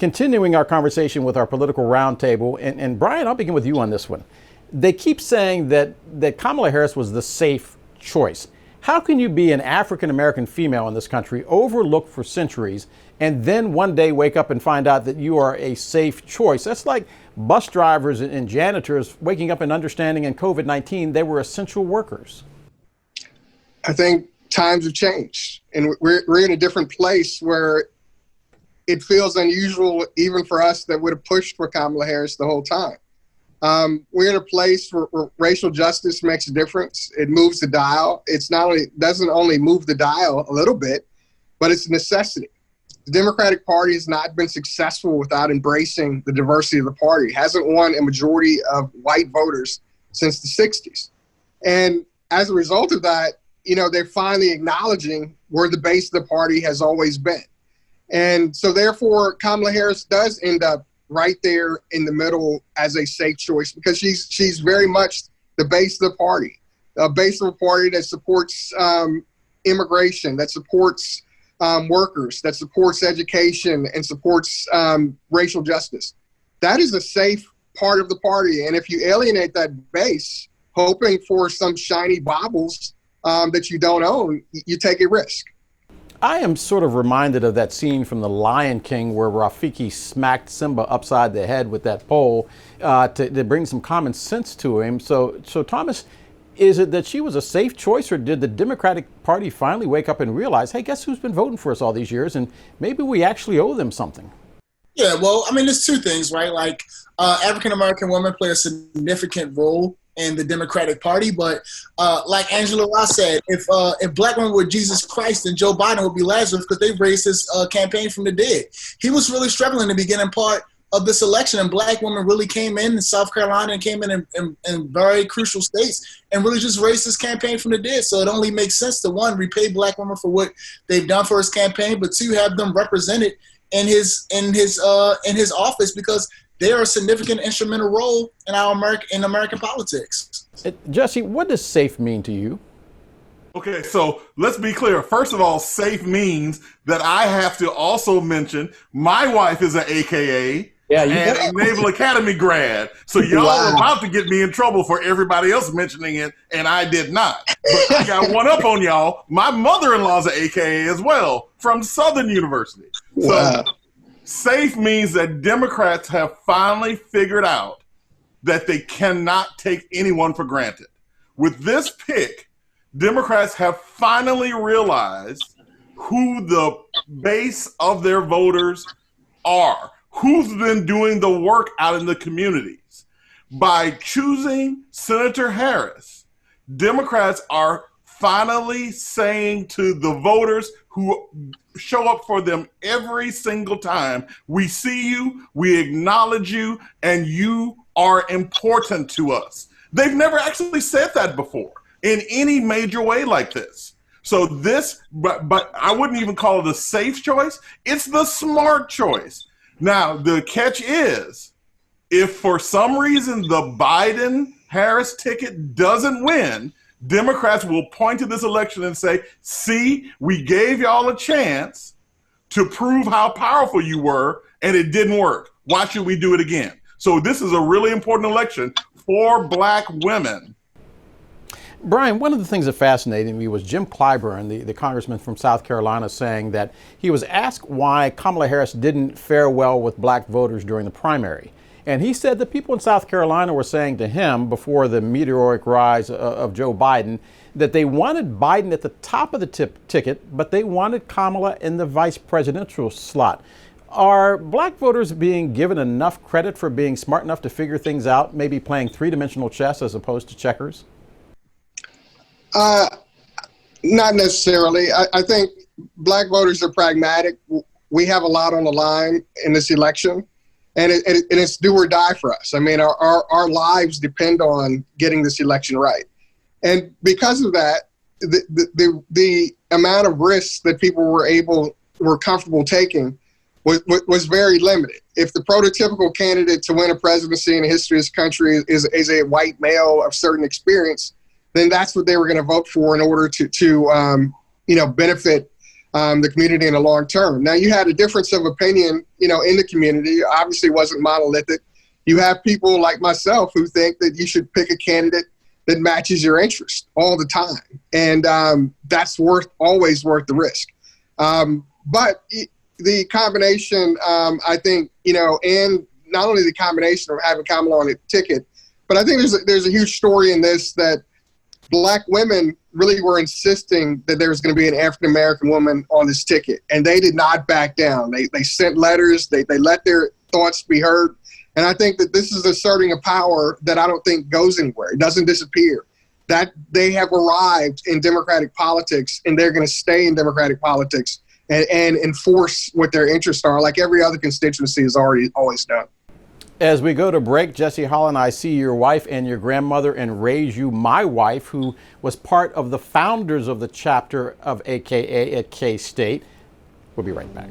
continuing our conversation with our political roundtable, and Brian, I'll begin with you on this one. They keep saying that Kamala Harris was the safe choice. How can you be an African-American female in this country, overlooked for centuries, and then one day wake up and find out that you are a safe choice? That's like bus drivers and janitors waking up and understanding in COVID-19 they were essential workers. I think times have changed, and we're in a different place where it feels unusual even for us that would have pushed for Kamala Harris the whole time. We're in a place where racial justice makes a difference. It moves the dial. Doesn't only move the dial a little bit, but it's a necessity. The Democratic Party has not been successful without embracing the diversity of the party. It hasn't won a majority of white voters since the 60s. And as a result of that, they're finally acknowledging where the base of the party has always been. And so therefore, Kamala Harris does end up right there in the middle as a safe choice, because she's very much the base of the party, a base of a party that supports immigration, that supports workers, that supports education, and supports racial justice. That is a safe part of the party. And if you alienate that base, hoping for some shiny baubles that you don't own, you take a risk. I am sort of reminded of that scene from The Lion King where Rafiki smacked Simba upside the head with that pole to bring some common sense to him. So Thomas, is it that she was a safe choice, or did the Democratic Party finally wake up and realize, hey, guess who's been voting for us all these years, and maybe we actually owe them something? Yeah, well, I mean, there's two things, right? Like African-American women play a significant role in the Democratic Party, but like Angela Ross said, if black women were Jesus Christ, then Joe Biden would be Lazarus, because they raised his campaign from the dead. He was really struggling in the beginning part of this election, and black women really came in South Carolina and came in very crucial states and really just raised his campaign from the dead. So it only makes sense to, one, repay black women for what they've done for his campaign, but two, have them represented in his office, because they are a significant instrumental role in American politics. Jesse, what does safe mean to you? Okay, so let's be clear. First of all, safe means that I have to also mention my wife is an AKA and a Naval Academy grad. So y'all are about to get me in trouble for everybody else mentioning it, and I did not. But I got one up on y'all. My mother-in-law's an AKA as well from Southern University. So safe means that Democrats have finally figured out that they cannot take anyone for granted. With this pick, Democrats have finally realized who the base of their voters are, who's been doing the work out in the communities. By choosing Senator Harris, Democrats are finally saying to the voters who show up for them every single time, we see you, we acknowledge you, and you are important to us. They've never actually said that before in any major way like this. So this, but I wouldn't even call it a safe choice. It's the smart choice. Now, the catch is, if for some reason the Biden-Harris ticket doesn't win, Democrats will point to this election and say, see, we gave y'all a chance to prove how powerful you were, and it didn't work. Why should we do it again? So this is a really important election for black women. Brian, one of the things that fascinated me was Jim Clyburn, the congressman from South Carolina, saying that he was asked why Kamala Harris didn't fare well with black voters during the primary. And he said that people in South Carolina were saying to him before the meteoric rise of Joe Biden that they wanted Biden at the top of the ticket, but they wanted Kamala in the vice presidential slot. Are black voters being given enough credit for being smart enough to figure things out, maybe playing three-dimensional chess as opposed to checkers? Not necessarily. I think black voters are pragmatic. We have a lot on the line in this election. And it's do or die for us. I mean, our lives depend on getting this election right. And because of that, the amount of risks that people were comfortable taking was very limited. If the prototypical candidate to win a presidency in the history of this country is a white male of certain experience, then that's what they were going to vote for in order to benefit the community in the long term. Now, you had a difference of opinion, in the community. Obviously, it wasn't monolithic. You have people like myself who think that you should pick a candidate that matches your interest all the time. And that's always worth the risk. But the combination, I think, and not only the combination of having Kamala on a ticket, but I think there's a huge story in this that Black women really were insisting that there was going to be an African-American woman on this ticket. And they did not back down. They sent letters. They let their thoughts be heard. And I think that this is asserting a power that I don't think goes anywhere. It doesn't disappear. That they have arrived in Democratic politics, and they're going to stay in Democratic politics and enforce what their interests are, like every other constituency has always done. As we go to break, Jesse Holland, I see your wife and your grandmother and Raise You, my wife, who was part of the founders of the chapter of AKA at K-State. We'll be right back.